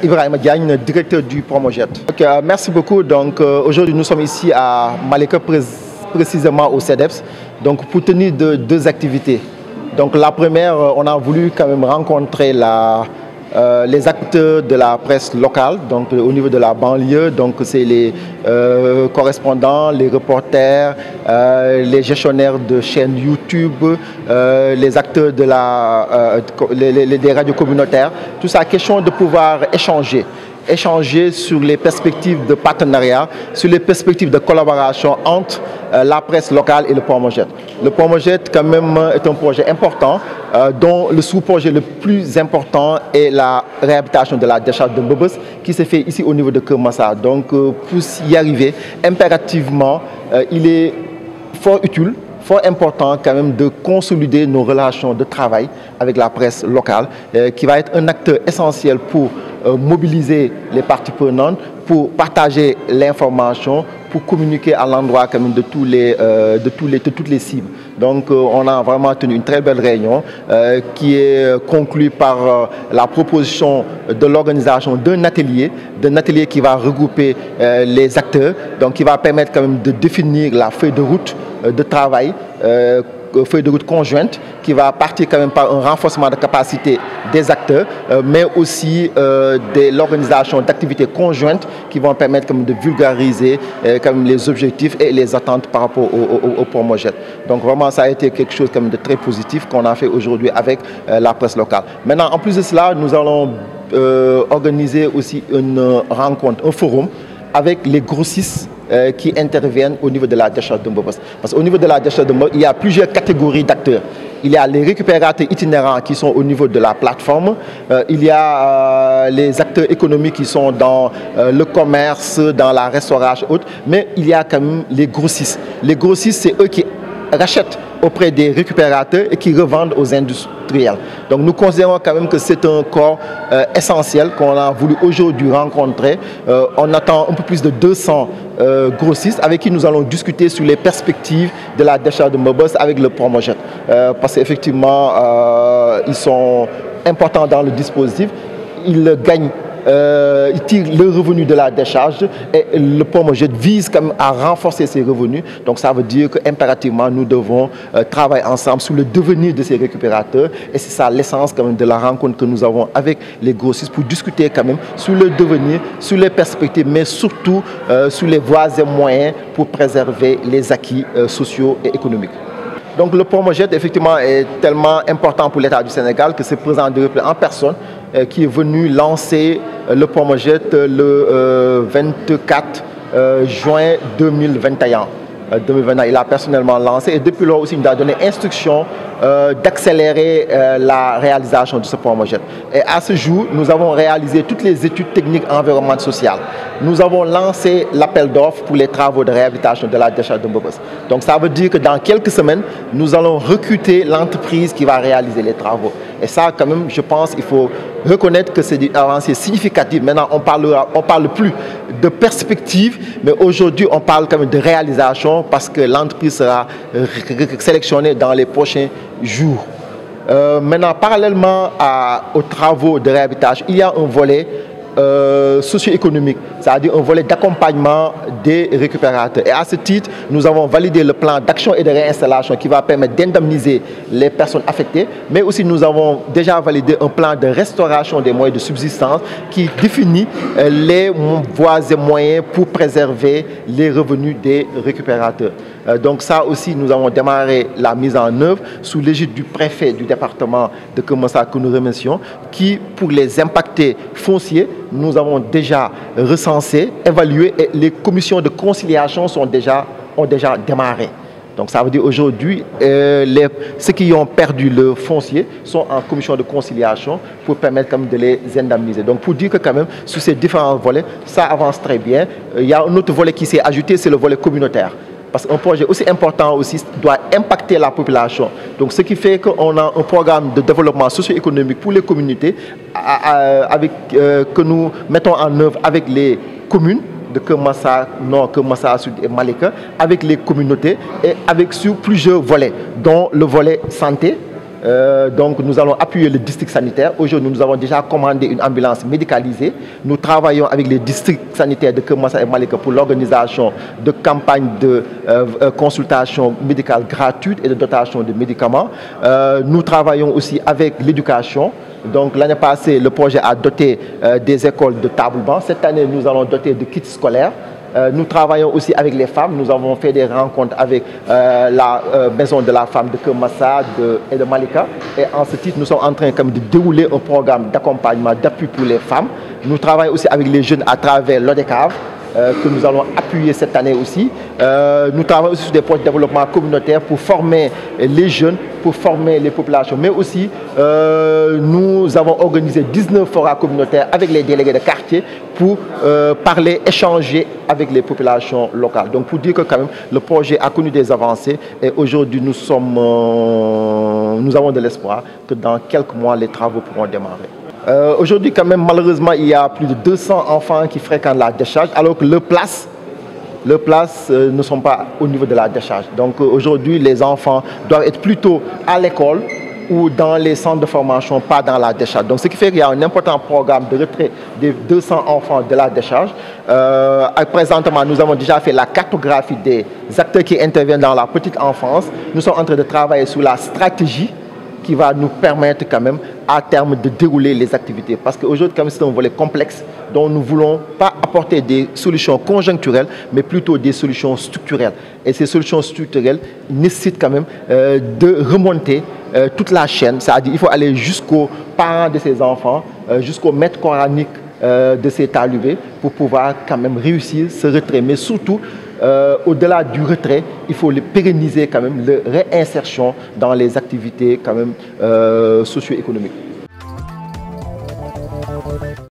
Ibrahima Diagne, directeur du Promojet. Merci beaucoup. Donc aujourd'hui nous sommes ici à Malika, précisément au CEDEPS, donc pour tenir deux activités. Donc la première, on a voulu quand même rencontrer les acteurs de la presse locale, donc au niveau de la banlieue, donc c'est les correspondants, les reporters, les gestionnaires de chaînes YouTube, les acteurs de des radios communautaires. Tout ça, question de pouvoir échanger sur les perspectives de partenariat, sur les perspectives de collaboration entre la presse locale et le Promojet. Le Promojet, quand même, est un projet important dont le sous-projet le plus important est la réhabilitation de la décharge de Mbebes qui s'est fait ici au niveau de Keur Massar. Donc, pour y arriver, impérativement, il est fort utile, fort important quand même de consolider nos relations de travail avec la presse locale, qui va être un acteur essentiel pour mobiliser les parties prenantes, pour partager l'information, pour communiquer à l'endroit quand même de toutes les cibles. Donc on a vraiment tenu une très belle réunion qui est conclue par la proposition de l'organisation d'un atelier qui va regrouper les acteurs, donc qui va permettre quand même de définir la feuille de route de travail, feuille de route conjointe qui va partir quand même par un renforcement de capacité des acteurs, mais aussi de l'organisation d'activités conjointes qui vont permettre comme de vulgariser comme les objectifs et les attentes par rapport au Promojet. Donc vraiment ça a été quelque chose comme de très positif qu'on a fait aujourd'hui avec la presse locale. Maintenant en plus de cela, nous allons organiser aussi une rencontre, un forum avec les grossistes qui interviennent au niveau de la décharge de Mbebes. Parce qu'au niveau de la décharge de Mbebes, il y a plusieurs catégories d'acteurs. Il y a les récupérateurs itinérants qui sont au niveau de la plateforme. Il y a les acteurs économiques qui sont dans le commerce, dans la restauration haute. Mais il y a quand même les grossistes. Les grossistes, c'est eux qui rachètent auprès des récupérateurs et qui revendent aux industriels. Donc nous considérons quand même que c'est un corps essentiel qu'on a voulu aujourd'hui rencontrer. On attend un peu plus de 200 grossistes avec qui nous allons discuter sur les perspectives de la décharge de Mbebes avec le Promojet. Parce qu'effectivement, ils sont importants dans le dispositif. Ils gagnent. Ils tirent le revenu de la décharge et le Promojet vise quand même à renforcer ces revenus. Donc ça veut dire qu'impérativement nous devons travailler ensemble sur le devenir de ces récupérateurs et c'est ça l'essence quand même de la rencontre que nous avons avec les grossistes pour discuter quand même sur le devenir, sur les perspectives, mais surtout sur les voies et moyens pour préserver les acquis sociaux et économiques. Donc le Promojet effectivement est tellement important pour l'État du Sénégal que c'est le président de la République en personne qui est venu lancer le Promojet le 24 juin 2021. Il a personnellement lancé et depuis lors aussi il nous a donné instruction d'accélérer la réalisation de ce Promojet. Et à ce jour, nous avons réalisé toutes les études techniques environnementales sociales. Nous avons lancé l'appel d'offres pour les travaux de réhabilitation de la décharge de Mbebes. Donc ça veut dire que dans quelques semaines, nous allons recruter l'entreprise qui va réaliser les travaux. Et ça, quand même, je pense qu'il faut reconnaître que c'est une avancée significative. Maintenant, on parle plus de perspective, mais aujourd'hui, on parle quand même de réalisation parce que l'entreprise sera sélectionnée dans les prochains jours. Maintenant, parallèlement aux travaux de réhabilitation, il y a un volet socio-économique, c'est-à-dire un volet d'accompagnement des récupérateurs. Et à ce titre, nous avons validé le plan d'action et de réinstallation qui va permettre d'indemniser les personnes affectées, mais aussi nous avons déjà validé un plan de restauration des moyens de subsistance qui définit les voies et moyens pour préserver les revenus des récupérateurs. Donc ça aussi, nous avons démarré la mise en œuvre sous l'égide du préfet du département de Keur Massar que nous remercions, qui, pour les impactés fonciers, nous avons déjà recensé, évalué et les commissions de conciliation ont déjà démarré. Donc ça veut dire aujourd'hui, ceux qui ont perdu le foncier sont en commission de conciliation pour permettre quand même de les indemniser. Donc pour dire que quand même, sur ces différents volets, ça avance très bien. Il y a un autre volet qui s'est ajouté, c'est le volet communautaire. Parce qu'un projet aussi important aussi doit impacter la population. Donc ce qui fait qu'on a un programme de développement socio-économique pour les communautés que nous mettons en œuvre avec les communes de Keur Massar Nord, Keur Massar Sud et Malika, avec les communautés et avec sur plusieurs volets, dont le volet santé, Donc nous allons appuyer le district sanitaire. Aujourd'hui, nous avons déjà commandé une ambulance médicalisée. Nous travaillons avec les districts sanitaires de Keur Massar et Malika pour l'organisation de campagnes de consultation médicale gratuite et de dotation de médicaments. Nous travaillons aussi avec l'éducation. Donc l'année passée, le projet a doté des écoles de table-banc. Cette année, nous allons doter de kits scolaires. Nous travaillons aussi avec les femmes. Nous avons fait des rencontres avec la maison de la femme de Keur Massar et de Malika. Et en ce titre, nous sommes en train de dérouler un programme d'accompagnement, d'appui pour les femmes. Nous travaillons aussi avec les jeunes à travers l'ODECAV, que nous allons appuyer cette année aussi. Nous travaillons aussi sur des projets de développement communautaire pour former les jeunes, pour former les populations. Mais aussi, nous avons organisé 19 forats communautaires avec les délégués de quartier pour parler, échanger avec les populations locales. Donc pour dire que quand même, le projet a connu des avancées et aujourd'hui nous avons de l'espoir que dans quelques mois, les travaux pourront démarrer. Aujourd'hui, quand même, malheureusement, il y a plus de 200 enfants qui fréquentent la décharge, alors que leurs places ne sont pas au niveau de la décharge. Donc aujourd'hui, les enfants doivent être plutôt à l'école ou dans les centres de formation, pas dans la décharge. Donc ce qui fait qu'il y a un important programme de retrait des 200 enfants de la décharge. Présentement, nous avons déjà fait la cartographie des acteurs qui interviennent dans la petite enfance. Nous sommes en train de travailler sur la stratégie qui va nous permettre quand même à terme de dérouler les activités. Parce qu'aujourd'hui, c'est un volet complexe dont nous ne voulons pas apporter des solutions conjoncturelles, mais plutôt des solutions structurelles. Et ces solutions structurelles nécessitent quand même de remonter toute la chaîne. C'est-à-dire qu'il faut aller jusqu'aux parents de ces enfants, jusqu'au maître coranique de ces talibés pour pouvoir quand même réussir ce retrait. Mais surtout, au-delà du retrait, il faut le pérenniser quand même, la réinsertion dans les activités quand même socio-économiques.